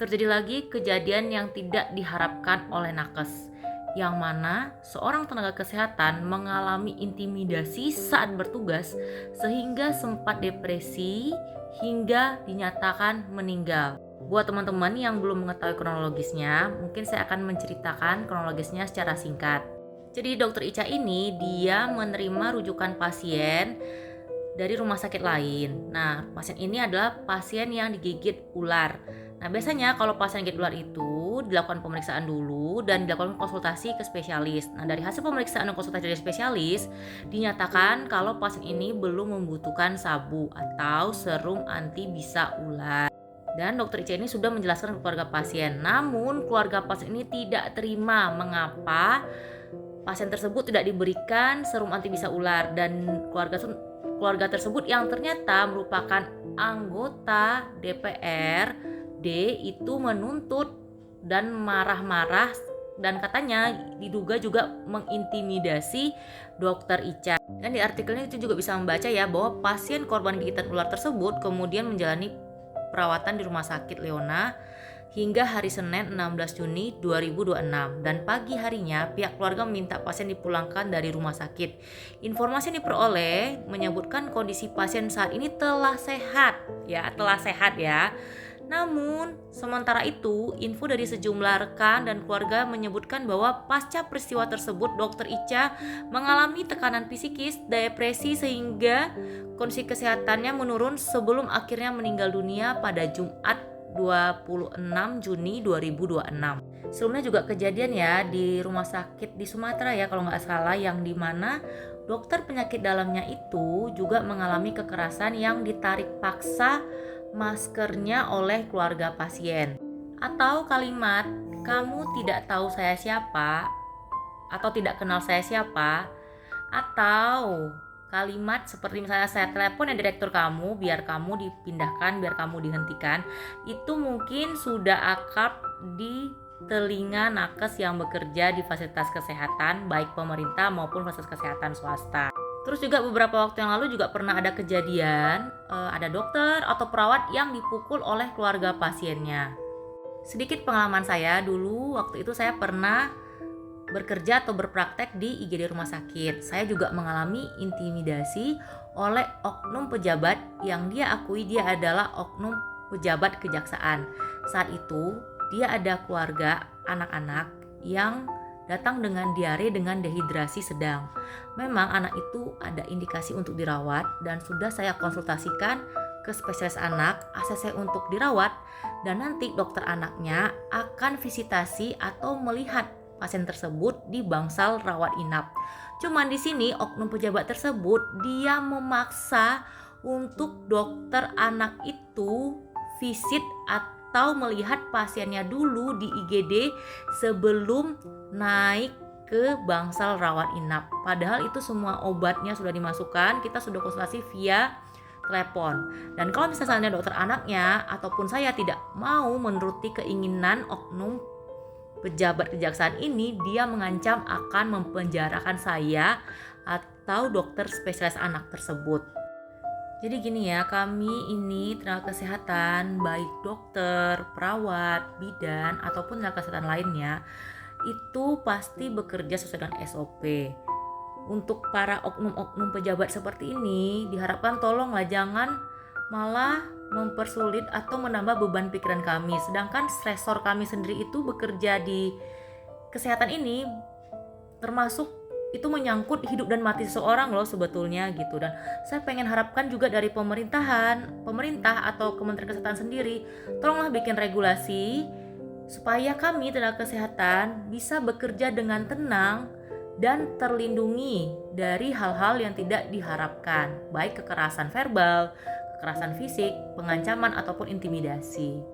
Terjadi lagi kejadian yang tidak diharapkan oleh nakes, yang mana seorang tenaga kesehatan mengalami intimidasi saat bertugas sehingga sempat depresi hingga dinyatakan meninggal. Buat teman-teman yang belum mengetahui kronologisnya, mungkin saya akan menceritakan kronologisnya secara singkat. Jadi dokter Ica ini dia menerima rujukan pasien dari rumah sakit lain. Nah, pasien ini adalah pasien yang digigit ular. Nah, biasanya kalau pasien gigit ular itu dilakukan pemeriksaan dulu dan dilakukan konsultasi ke spesialis. Nah, dari hasil pemeriksaan dan konsultasi dari spesialis, dinyatakan kalau pasien ini belum membutuhkan sabu atau serum anti bisa ular. Dan dokter Ica ini sudah menjelaskan ke keluarga pasien. Namun, keluarga pasien ini tidak terima mengapa pasien tersebut tidak diberikan serum anti bisa ular, dan keluarga tersebut yang ternyata merupakan anggota DPRD itu menuntut dan marah-marah, dan katanya diduga juga mengintimidasi dokter Ica. Dan di artikelnya itu juga bisa membaca ya bahwa pasien korban gigitan ular tersebut kemudian menjalani perawatan di Rumah Sakit Leona hingga hari Senin 16 Juni 2026, dan pagi harinya pihak keluarga meminta pasien dipulangkan dari rumah sakit. Informasi yang diperoleh menyebutkan kondisi pasien saat ini telah sehat ya. Namun sementara itu info dari sejumlah rekan dan keluarga menyebutkan bahwa pasca peristiwa tersebut dokter Ica mengalami tekanan psikis, depresi sehingga kondisi kesehatannya menurun sebelum akhirnya meninggal dunia pada Jumat 26 Juni 2026. Sebelumnya juga kejadian ya di rumah sakit di Sumatera ya kalau nggak salah, yang dimana dokter penyakit dalamnya itu juga mengalami kekerasan yang ditarik paksa maskernya oleh keluarga pasien. Atau kalimat "kamu tidak tahu saya siapa" atau "tidak kenal saya siapa", atau kalimat seperti misalnya "saya telepon ya direktur kamu biar kamu dipindahkan, biar kamu dihentikan", itu mungkin sudah akrab di telinga nakes yang bekerja di fasilitas kesehatan baik pemerintah maupun fasilitas kesehatan swasta. Terus juga beberapa waktu yang lalu juga pernah ada kejadian ada dokter atau perawat yang dipukul oleh keluarga pasiennya. Sedikit pengalaman saya dulu, waktu itu saya pernah bekerja atau berpraktek di IGD rumah sakit. Saya juga mengalami intimidasi oleh oknum pejabat yang dia akui dia adalah oknum pejabat kejaksaan. Saat itu dia ada keluarga anak-anak yang datang dengan diare dengan dehidrasi sedang. Memang anak itu ada indikasi untuk dirawat dan sudah saya konsultasikan ke spesialis anak, ACC untuk dirawat, dan nanti dokter anaknya akan visitasi atau melihat pasien tersebut di bangsal rawat inap. Cuman di sini oknum pejabat tersebut dia memaksa untuk dokter anak itu visit atau melihat pasiennya dulu di IGD sebelum naik ke bangsal rawat inap. Padahal itu semua obatnya sudah dimasukkan, kita sudah konsultasi via telepon. Dan kalau misalnya dokter anaknya ataupun saya tidak mau menuruti keinginan oknum pejabat kejaksaan ini, dia mengancam akan mempenjarakan saya atau dokter spesialis anak tersebut. Jadi gini ya, kami ini tenaga kesehatan, baik dokter, perawat, bidan, ataupun tenaga kesehatan lainnya, itu pasti bekerja sesuai dengan SOP. Untuk para oknum-oknum pejabat seperti ini, diharapkan tolonglah jangan malah mempersulit atau menambah beban pikiran kami. Sedangkan stresor kami sendiri itu bekerja di kesehatan ini termasuk itu menyangkut hidup dan mati seseorang loh sebetulnya gitu. Dan saya pengen harapkan juga dari pemerintah atau Kementerian Kesehatan sendiri, tolonglah bikin regulasi supaya kami tenaga kesehatan bisa bekerja dengan tenang dan terlindungi dari hal-hal yang tidak diharapkan, baik kekerasan verbal, kekerasan fisik, pengancaman ataupun intimidasi.